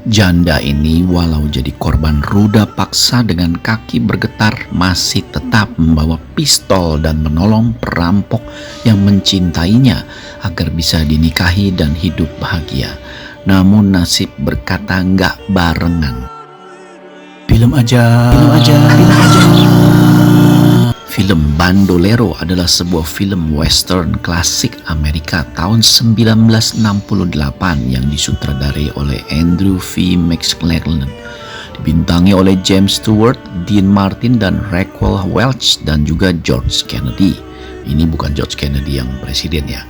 Janda ini walau jadi korban ruda paksa dengan kaki bergetar masih tetap membawa pistol dan menolong perampok yang mencintainya agar bisa dinikahi dan hidup bahagia. Namun nasib berkata nggak barengan. Film aja. Film Bandolero adalah sebuah film western klasik Amerika tahun 1968 yang disutradarai oleh Andrew V. McClellan, dibintangi oleh James Stewart, Dean Martin, dan Raquel Welch, dan juga George Kennedy. Ini bukan George Kennedy yang presiden ya.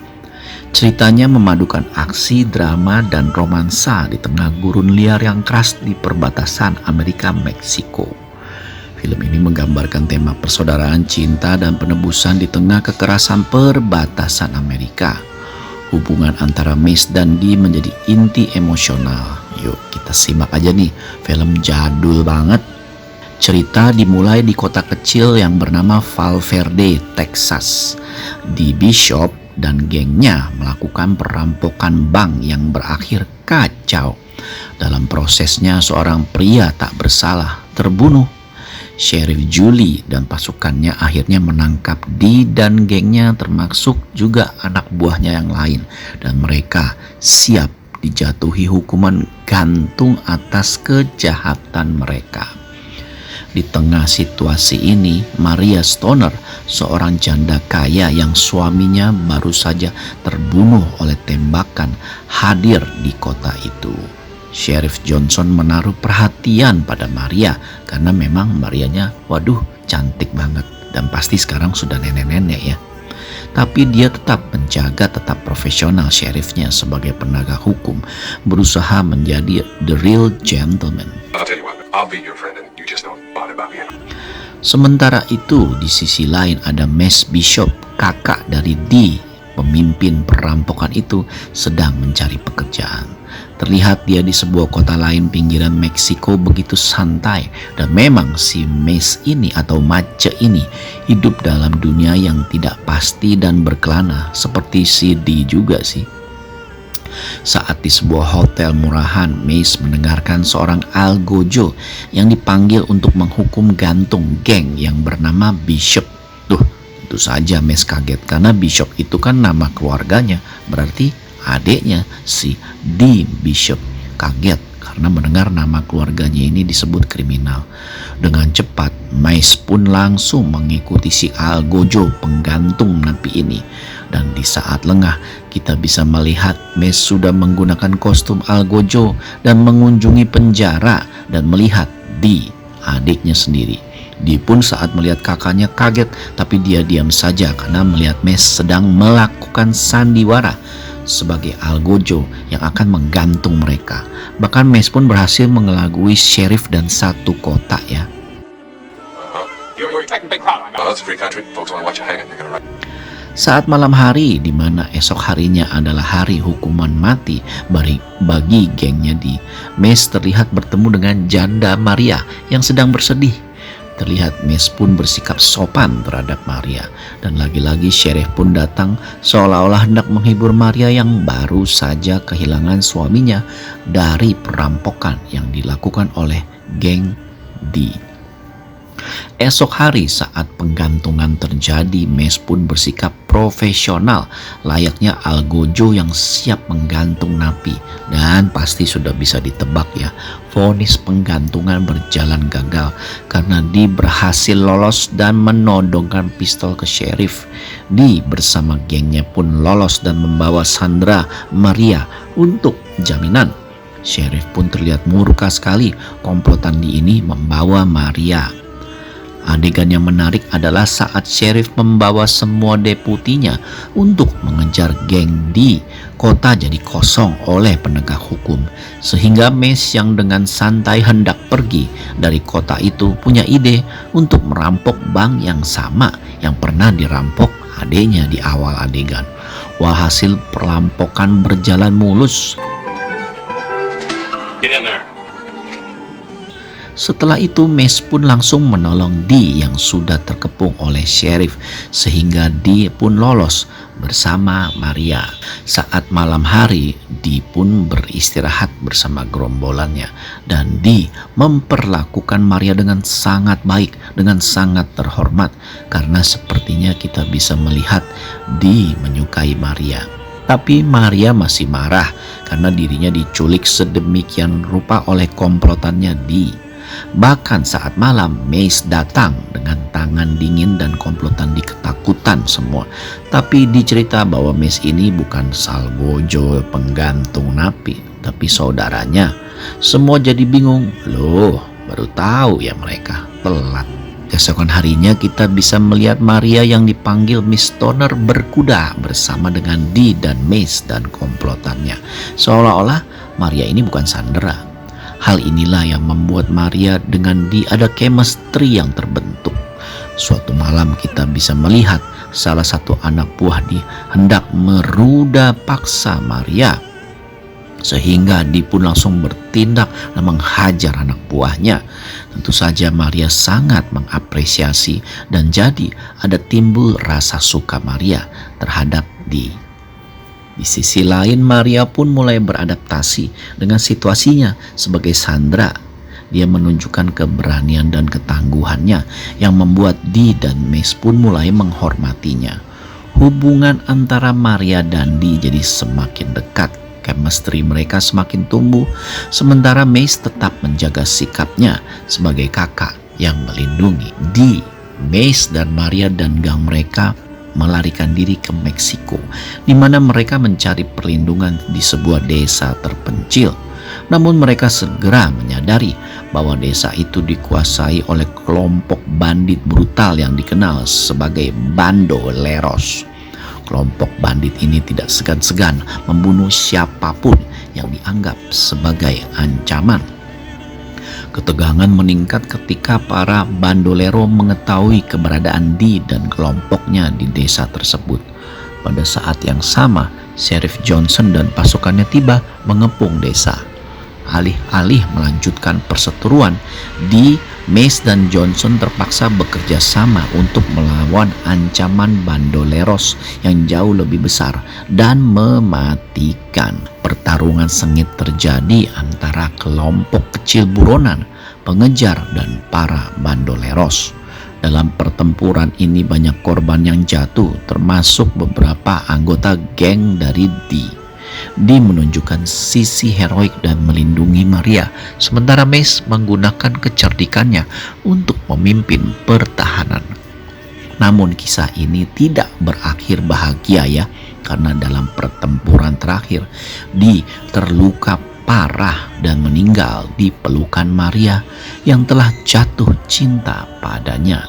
Ceritanya memadukan aksi, drama, dan romansa di tengah gurun liar yang keras di perbatasan Amerika-Meksiko. Film ini menggambarkan tema persaudaraan, cinta, dan penebusan di tengah kekerasan perbatasan Amerika. Hubungan antara Mace dan Dee menjadi inti emosional. Yuk kita simak aja nih, film jadul banget. Cerita dimulai di kota kecil yang bernama Valverde, Texas. Dee Bishop dan gengnya melakukan perampokan bank yang berakhir kacau. Dalam prosesnya seorang pria tak bersalah terbunuh. Sheriff Julie dan pasukannya akhirnya menangkap Dee dan gengnya, termasuk juga anak buahnya yang lain, dan mereka siap dijatuhi hukuman gantung atas kejahatan mereka. Di tengah situasi ini, Maria Stoner, seorang janda kaya yang suaminya baru saja terbunuh oleh tembakan, hadir di kota itu. Sheriff Johnson menaruh perhatian pada Maria karena memang Marianya cantik banget dan pasti sekarang sudah nenek-nenek ya. Tapi dia tetap menjaga tetap profesional sheriffnya sebagai penegak hukum, berusaha menjadi the real gentleman. Sementara itu di sisi lain ada Mace Bishop, kakak dari Dee, pemimpin perampokan itu, sedang mencari pekerjaan. Terlihat dia di sebuah kota lain pinggiran Meksiko begitu santai, dan memang si Mace ini atau Mace ini hidup dalam dunia yang tidak pasti dan berkelana seperti si Dee juga sih. Saat di sebuah hotel murahan, Mace mendengarkan seorang algojo yang dipanggil untuk menghukum gantung geng yang bernama Bishop. Tentu saja Mace kaget karena Bishop itu kan nama keluarganya, berarti adiknya si Dee Bishop. Kaget karena mendengar nama keluarganya ini disebut kriminal. Dengan cepat Mace pun langsung mengikuti si algojo penggantung napi ini. Dan di saat lengah kita bisa melihat Mace sudah menggunakan kostum algojo dan mengunjungi penjara dan melihat Dee, adiknya sendiri. Dee pun saat melihat kakaknya kaget, tapi dia diam saja karena melihat Mace sedang melakukan sandiwara sebagai algojo yang akan menggantung mereka. Bahkan Mace pun berhasil mengelabui sheriff dan satu kota ya. Saat malam hari, di mana esok harinya adalah hari hukuman mati bagi gengnya Dee, Mace terlihat bertemu dengan janda Maria yang sedang bersedih. Terlihat Mace pun bersikap sopan terhadap Maria, dan lagi-lagi sheriff pun datang seolah-olah hendak menghibur Maria yang baru saja kehilangan suaminya dari perampokan yang dilakukan oleh geng Dee. Esok hari saat penggantungan terjadi, Mace pun bersikap profesional layaknya algojo yang siap menggantung napi. Dan pasti sudah bisa ditebak ya, vonis penggantungan berjalan gagal karena Dee berhasil lolos dan menodongkan pistol ke sheriff. Dee bersama gengnya pun lolos dan membawa Sandra Maria untuk jaminan. Sheriff pun terlihat murka sekali komplotan Dee ini membawa Maria. Adegan yang menarik adalah saat sheriff membawa semua deputinya untuk mengejar geng Dee. Kota jadi kosong oleh penegak hukum, sehingga Mace yang dengan santai hendak pergi dari kota itu punya ide untuk merampok bank yang sama yang pernah dirampok adiknya di awal adegan. Walhasil perampokan berjalan mulus. Get in there. Setelah itu Mace pun langsung menolong Dee yang sudah terkepung oleh sheriff sehingga Dee pun lolos bersama Maria. Saat malam hari, Dee pun beristirahat bersama gerombolannya dan Dee memperlakukan Maria dengan sangat baik, dengan sangat terhormat karena sepertinya kita bisa melihat Dee menyukai Maria. Tapi Maria masih marah karena dirinya diculik sedemikian rupa oleh komplotannya Dee. Bahkan saat malam Mace datang dengan tangan dingin dan komplotan ketakutan semua. Tapi dicerita bahwa Mace ini bukan salbojo penggantung napi, tapi saudaranya. Semua jadi bingung. Loh, baru tahu ya mereka, telat. Keesokan harinya kita bisa melihat Maria yang dipanggil Miss Stoner berkuda bersama dengan Dee dan Mace dan komplotannya. Seolah-olah Maria ini bukan sandera. Hal inilah yang membuat Maria dengan Dee ada chemistry yang terbentuk. Suatu malam kita bisa melihat salah satu anak buah Dee hendak meruda paksa Maria. Sehingga Dee pun langsung bertindak dan menghajar anak buahnya. Tentu saja Maria sangat mengapresiasi dan jadi ada timbul rasa suka Maria terhadap Dee. Di sisi lain Maria pun mulai beradaptasi dengan situasinya sebagai sandera. Dia menunjukkan keberanian dan ketangguhannya yang membuat Dee dan Mace pun mulai menghormatinya. Hubungan antara Maria dan Dee jadi semakin dekat. Chemistry mereka semakin tumbuh, sementara Mace tetap menjaga sikapnya sebagai kakak yang melindungi Dee. Mace dan Maria dan gang mereka melarikan diri ke Meksiko, di mana mereka mencari perlindungan di sebuah desa terpencil. Namun mereka segera menyadari bahwa desa itu dikuasai oleh kelompok bandit brutal yang dikenal sebagai bandoleros. Kelompok bandit ini tidak segan-segan membunuh siapapun yang dianggap sebagai ancaman. Ketegangan meningkat ketika para bandolero mengetahui keberadaan Dee dan kelompoknya di desa tersebut. Pada saat yang sama, Sheriff Johnson dan pasukannya tiba mengepung desa. Alih-alih melanjutkan perseteruan, Dee, Mace dan Johnson terpaksa bekerja sama untuk melawan ancaman bandoleros yang jauh lebih besar dan mematikan. Pertarungan sengit terjadi antara kelompok kecil buronan, pengejar, dan para bandoleros. Dalam pertempuran ini banyak korban yang jatuh, termasuk beberapa anggota geng dari Dee. Dee menunjukkan sisi heroik dan melindungi Maria, sementara Mace menggunakan kecerdikannya untuk memimpin pertahanan. Namun kisah ini tidak berakhir bahagia ya, karena dalam pertempuran terakhir Dee terluka parah dan meninggal di pelukan Maria yang telah jatuh cinta padanya.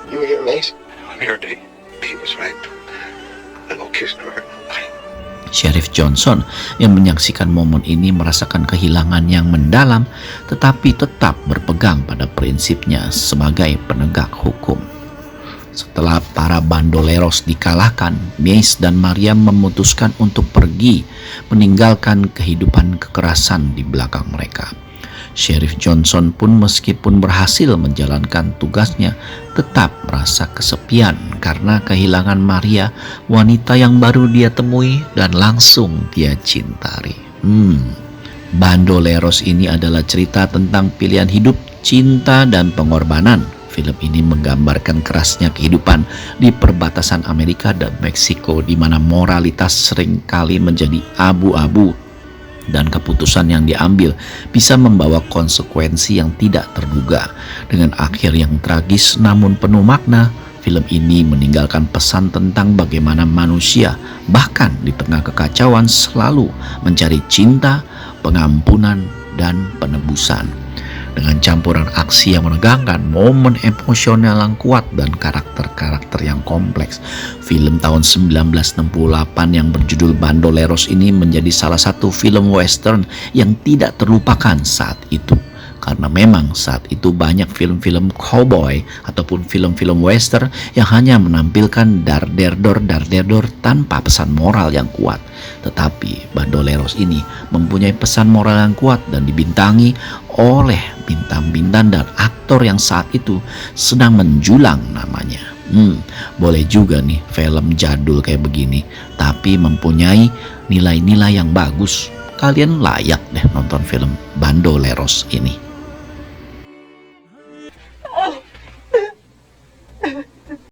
You hear, Mace? I'm here, Dee. Dee was right. I go kiss her. Sheriff Johnson yang menyaksikan momen ini merasakan kehilangan yang mendalam, tetapi tetap berpegang pada prinsipnya sebagai penegak hukum. Setelah para bandoleros dikalahkan, Mace dan Maria memutuskan untuk pergi, meninggalkan kehidupan kekerasan di belakang mereka. Sheriff Johnson pun meskipun berhasil menjalankan tugasnya, tetap merasa kesepian karena kehilangan Maria, wanita yang baru dia temui dan langsung dia cintai. Bandoleros ini adalah cerita tentang pilihan hidup, cinta, dan pengorbanan. Film ini menggambarkan kerasnya kehidupan di perbatasan Amerika dan Meksiko, di mana moralitas seringkali menjadi abu-abu dan keputusan yang diambil bisa membawa konsekuensi yang tidak terduga. Dengan akhir yang tragis namun penuh makna, film ini meninggalkan pesan tentang bagaimana manusia bahkan di tengah kekacauan selalu mencari cinta, pengampunan, dan penebusan. Dengan campuran aksi yang menegangkan, momen emosional yang kuat, dan karakter-karakter yang kompleks, film tahun 1968 yang berjudul Bandoleros ini menjadi salah satu film western yang tidak terlupakan saat itu. Karena memang saat itu banyak film-film cowboy ataupun film-film western yang hanya menampilkan dar-der-dor tanpa pesan moral yang kuat. Tetapi Bandoleros ini mempunyai pesan moral yang kuat dan dibintangi oleh bintang-bintang dan aktor yang saat itu sedang menjulang namanya. Boleh juga nih film jadul kayak begini, tapi mempunyai nilai-nilai yang bagus. Kalian layak deh nonton film Bandoleros ini.